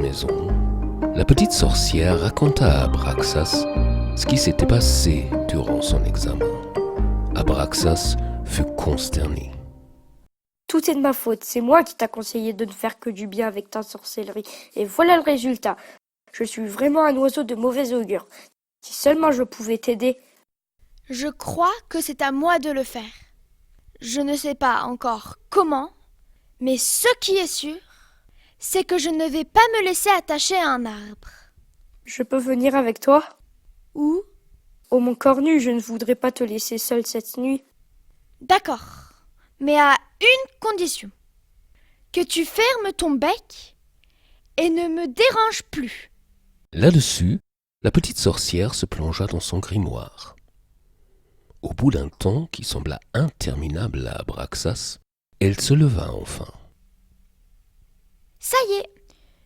maison, la petite sorcière raconta à Abraxas ce qui s'était passé durant son examen. Abraxas fut consterné. Tout est de ma faute, c'est moi qui t'a conseillé de ne faire que du bien avec ta sorcellerie. Et voilà le résultat. Je suis vraiment un oiseau de mauvais augure. Si seulement je pouvais t'aider. Je crois que c'est à moi de le faire. Je ne sais pas encore comment, mais ce qui est sûr, c'est que je ne vais pas me laisser attacher à un arbre. Je peux venir avec toi? Où? Au Mont Cornu, je ne voudrais pas te laisser seule cette nuit. D'accord, mais à une condition. Que tu fermes ton bec et ne me dérange plus. Là-dessus, la petite sorcière se plongea dans son grimoire. Au bout d'un temps qui sembla interminable à Abraxas, elle se leva enfin. Ça y est,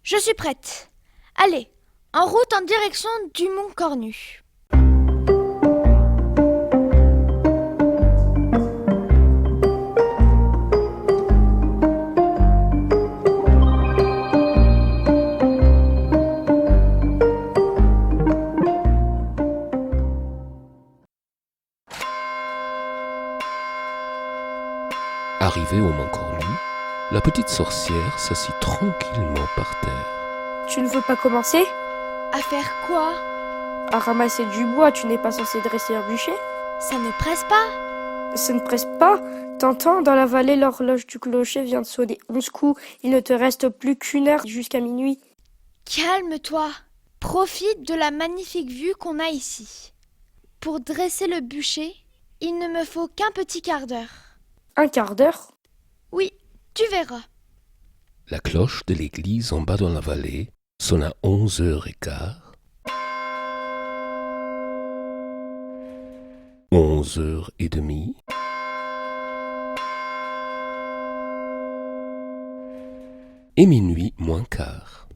je suis prête. Allez, en route en direction du Mont Cornu. Arrivée au Mont Cornu, la petite sorcière s'assit tranquillement par terre. Tu ne veux pas commencer? À faire quoi? À ramasser du bois, tu n'es pas censé dresser un bûcher? Ça ne presse pas? Ça ne presse pas? T'entends, dans la vallée, l'horloge du clocher vient de sonner 11 coups. Il ne te reste plus qu'une heure jusqu'à minuit. Calme-toi. Profite de la magnifique vue qu'on a ici. Pour dresser le bûcher, il ne me faut qu'un petit quart d'heure. Un quart d'heure? Oui, tu verras. La cloche de l'église en bas dans la vallée sonna 11h15. 11h30. Et minuit moins quart.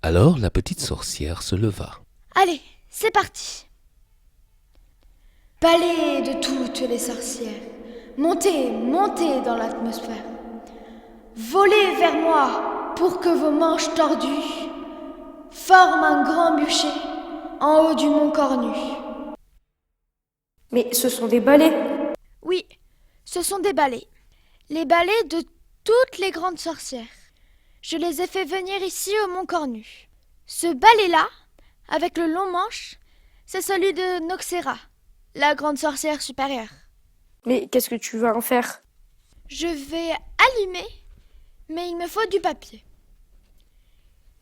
Alors la petite sorcière se leva. Allez, c'est parti. Balai de toutes les sorcières, montez, montez dans l'atmosphère. Volez vers moi pour que vos manches tordues forment un grand bûcher en haut du Mont Cornu. Mais ce sont des balais. Oui, ce sont des balais. Les balais de toutes les grandes sorcières. Je les ai fait venir ici au Mont Cornu. Ce balai-là, avec le long manche, c'est celui de Noxera, la grande sorcière supérieure. Mais qu'est-ce que tu vas en faire? Je vais allumer, mais il me faut du papier.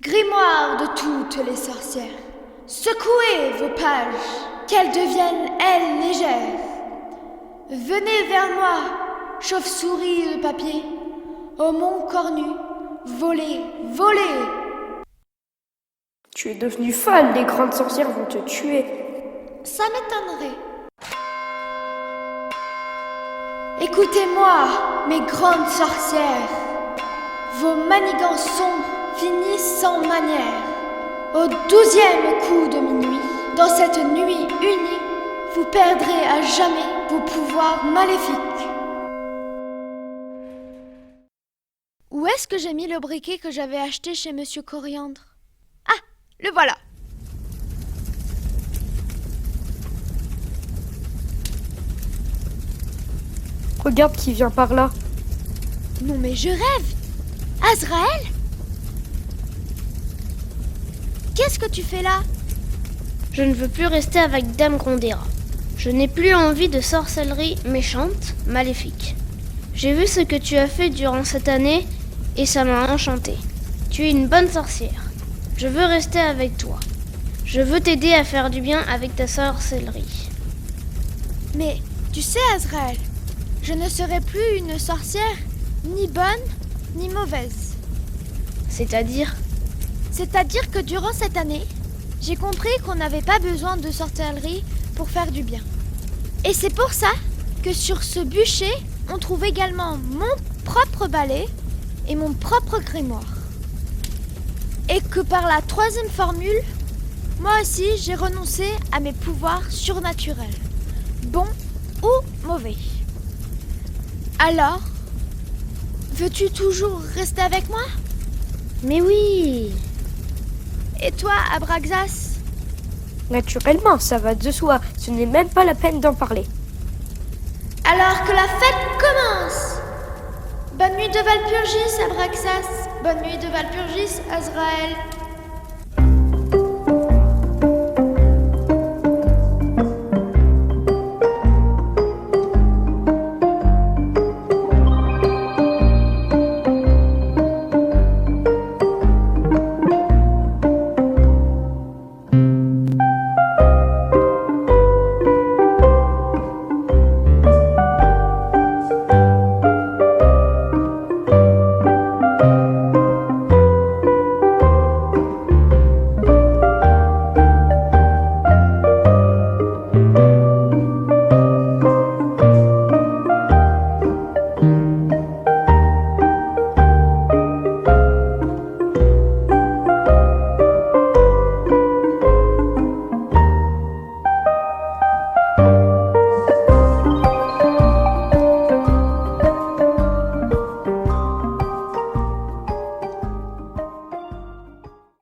Grimoire de toutes les sorcières, secouez vos pages, qu'elles deviennent, elles, légères. Venez vers moi, chauve-souris de papier, au Mont Cornu, volez, volez. Tu es devenue folle, les grandes sorcières vont te tuer. Ça m'étonnerait. Écoutez-moi, mes grandes sorcières. Vos manigances sombres finissent sans manière. Au 12e coup de minuit, dans cette nuit unique, vous perdrez à jamais vos pouvoirs maléfiques. Où est-ce que j'ai mis le briquet que j'avais acheté chez Monsieur Coriandre? Ah, le voilà. Regarde qui vient par là. Non mais je rêve. Azraël? Qu'est-ce que tu fais là? Je ne veux plus rester avec Dame Grondera. Je n'ai plus envie de sorcellerie méchante, maléfique. J'ai vu ce que tu as fait durant cette année et ça m'a enchanté. Tu es une bonne sorcière. Je veux rester avec toi. Je veux t'aider à faire du bien avec ta sorcellerie. Mais tu sais, Azraël, je ne serai plus une sorcière ni bonne ni mauvaise. C'est-à-dire que durant cette année, j'ai compris qu'on n'avait pas besoin de sorcellerie pour faire du bien. Et c'est pour ça que sur ce bûcher, on trouve également mon propre balai et mon propre grimoire. Et que par la 3e formule, moi aussi j'ai renoncé à mes pouvoirs surnaturels, bons ou mauvais. Alors, veux-tu toujours rester avec moi? Mais oui. Et toi, Abraxas? Naturellement, ça va de soi. Ce n'est même pas la peine d'en parler. Alors que la fête commence! Bonne nuit de Valpurgis, Abraxas. Bonne nuit de Valpurgis, Azraël.